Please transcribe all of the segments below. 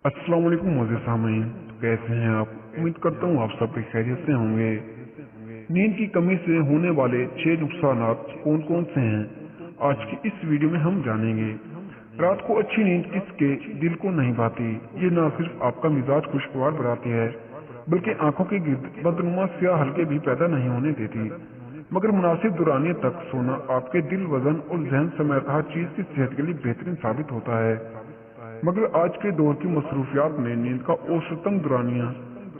अस्सलाम वालेकुम मोज़े सामीन, कैसे हैं आप? उम्मीद करता हूँ आप सब खैरियत से होंगे। नींद की कमी से होने वाले 6 नुकसानात कौन कौन से हैं, आज की इस वीडियो में हम जानेंगे। रात को अच्छी नींद किसके दिल को नहीं भाती। ये न सिर्फ आपका मिजाज खुशगवार बनाती है, बल्कि आंखों के गिर्द बदनुमा स्याह हल्के भी पैदा नहीं होने देती। मगर मुनासिब दुरानिये तक सोना आपके दिल, वजन और जहन समेत हर चीज की सेहत के लिए बेहतरीन साबित होता है। मगर आज के दौर की मसरूफियात ने नींद का औसतन दुरानिया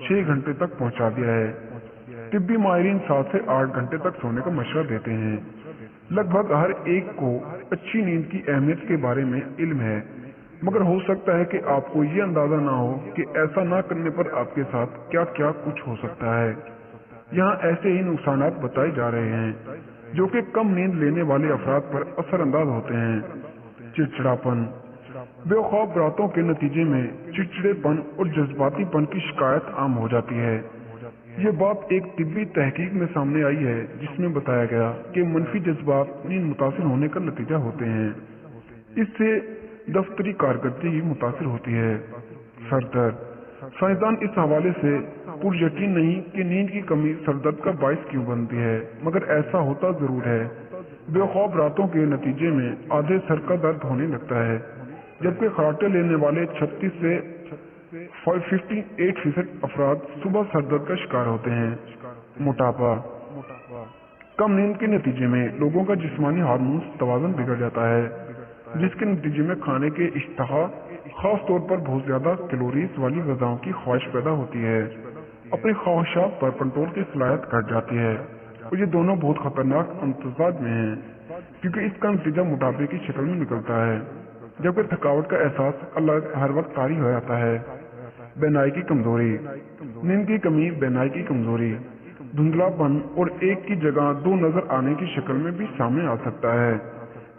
6 घंटे तक पहुंचा दिया है। तिब्बी माहिरीन 7 से 8 घंटे तक सोने का मशवरा देते हैं। लगभग हर एक को अच्छी नींद की अहमियत के बारे में इल्म है, मगर हो सकता है कि आपको ये अंदाजा ना हो कि ऐसा ना करने पर आपके साथ क्या क्या कुछ हो सकता है। यहाँ ऐसे ही नुकसानात बताए जा रहे हैं जो कि कम नींद लेने वाले अफराद पर असरअंदाज होते हैं। चिड़चिड़ापन, बेखौफ रातों के नतीजे में चिड़चिड़ेपन और जज्बातीपन की शिकायत आम हो जाती है। ये बात एक तिब्बी तहकीक में सामने आई है, जिसमें बताया गया कि मनफी जज्बात नींद मुतासिर होने का नतीजा होते हैं। इससे दफ्तरी कारकर्दगी मुतासिर होती है। सर दर्द, साइंसदान इस हवाले से पुरयकीन नहीं कि नींद की कमी सरदर्द का बायस क्यों बनती है, मगर ऐसा होता जरूर है। बेखौफ रातों के नतीजे में आधे सर का दर्द होने लगता है, जबकि खराटे लेने वाले 36 से 58% अफराद सुबह सरदर्द का शिकार होते हैं। मोटापा, कम नींद के नतीजे में लोगों का जिस्मानी हार्मोन तवाज़ुन बिगड़ जाता है, जिसके नतीजे में खाने के इश्तहा, खास तौर पर बहुत ज्यादा कैलोरीज वाली ग़िज़ाओं की ख्वाहिश पैदा होती है। अपनी ख्वाहिशात पर कंट्रोल की सलाहियत घट जाती है, और ये दोनों बहुत खतरनाक अमतजाज में हैं, क्योंकि इसका नतीजा मोटापे की शक्ल में निकलता है, जबकि थकावट का एहसास अलग हर वक्त तारी हो जाता है। बेनाई की कमजोरी, नींद की कमी बेनाई की कमजोरी, धुंधलापन और एक की जगह दो नजर आने की शक्ल में भी सामने आ सकता है।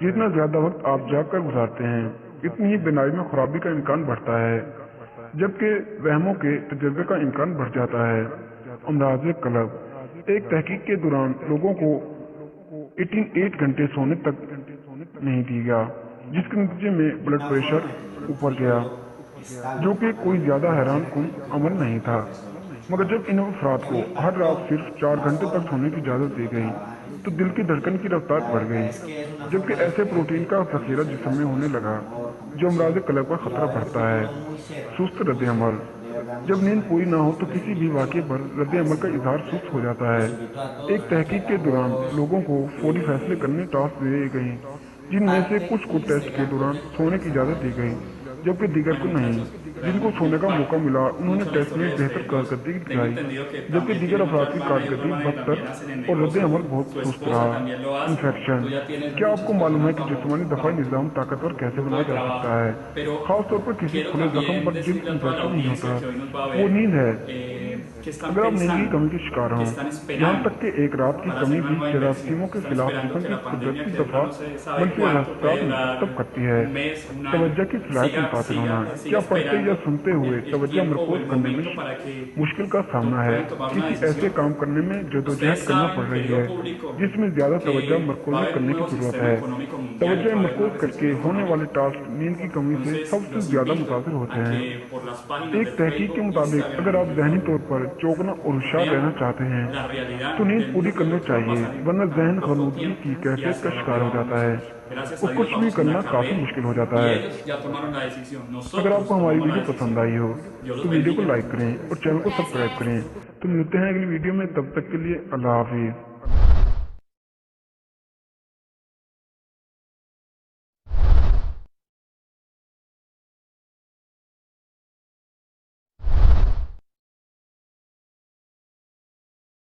जितना ज्यादा वक्त आप जागकर गुजारते हैं, इतनी ही बीमारी में खराबी का इम्कान बढ़ता है, जबकि वहमों के तजर्बे का इम्कान बढ़ जाता है। अमराज़ कल्ब, एक तहकीक के दौरान लोगों को 88 घंटे सोने तक नहीं दिया गया, जिसके नतीजे में ब्लड प्रेशर ऊपर गया, जो कि कोई ज्यादा हैरान कुन अमल नहीं था। मगर जब इन अफराद को हर रात सिर्फ 4 घंटे तक सोने की इजाजत दी गई, तो दिल की धड़कन की रफ्तार बढ़ गई, जबकि ऐसे प्रोटीन का जखीरा जिस्म में होने लगा जो अमराज़ कल्ब का खतरा बढ़ता है। सुस्त रद्द अमल, जब नींद पूरी ना हो तो किसी भी वाक़े पर रद्द अमल का इजहार सुस्त हो जाता है। एक तहकीक के दौरान लोगों को फौरी फैसले करने टास्क दिए गए, जिनमें से कुछ को टेस्ट के दौरान सोने की इजाजत दी गई, जबकि दीगर को नहीं। जिनको सोने का मौका मिला उन्होंने टेस्ट में बेहतर कारकर्दगी दिखाई, जबकि दीगर अफराद की कारकर्दगी बदतर और रद्द अमल बहुत सुस्त रहा। इन्फेक्शन, क्या आपको मालूम है कि जिस्मानी दफाई निज़ाम ताकतवर कैसे बनाया जा सकता है? खास तौर पर किसी खुले जख्म पर जिल्द इन्फेक्शन नहीं होता, वो नींद है। अगर आप नींद की कमी के शिकार हों, यहाँ तक कि एक रात की कमी भी जरासीमों के खिलाफ जिस्म की कुदरती दफा मनफी असरात मुरतब करती है। तवज्जो की सलाहियत मुतासिर होना, क्या पढ़ते या सुनते हुए तवज्जो मरकूज करने में मुश्किल का सामना है? किसी ऐसे काम करने में जदोजहद करना पड़ रही है जिसमें ज्यादा तवज्जो मरकूज करने की जरूरत है। तवज्जो मरकूज करके होने वाले टास्क नींद की कमी से सबसे ज्यादा मुतासिर होते हैं। एक तहकीक के मुताबिक अगर आप जहनी तौर पर चौकना और होशियार रहना चाहते हैं तो नींद पूरी करनी चाहिए, वरना जहन खनूदगी की कैफियत का शिकार हो जाता है और कुछ भी करना काफी मुश्किल हो जाता है। अगर आपको हमारी वीडियो पसंद आई हो तो वीडियो को लाइक करें और चैनल को सब्सक्राइब करें। तो मिलते हैं अगली वीडियो में, तब तक के लिए अल्लाह हाफिज।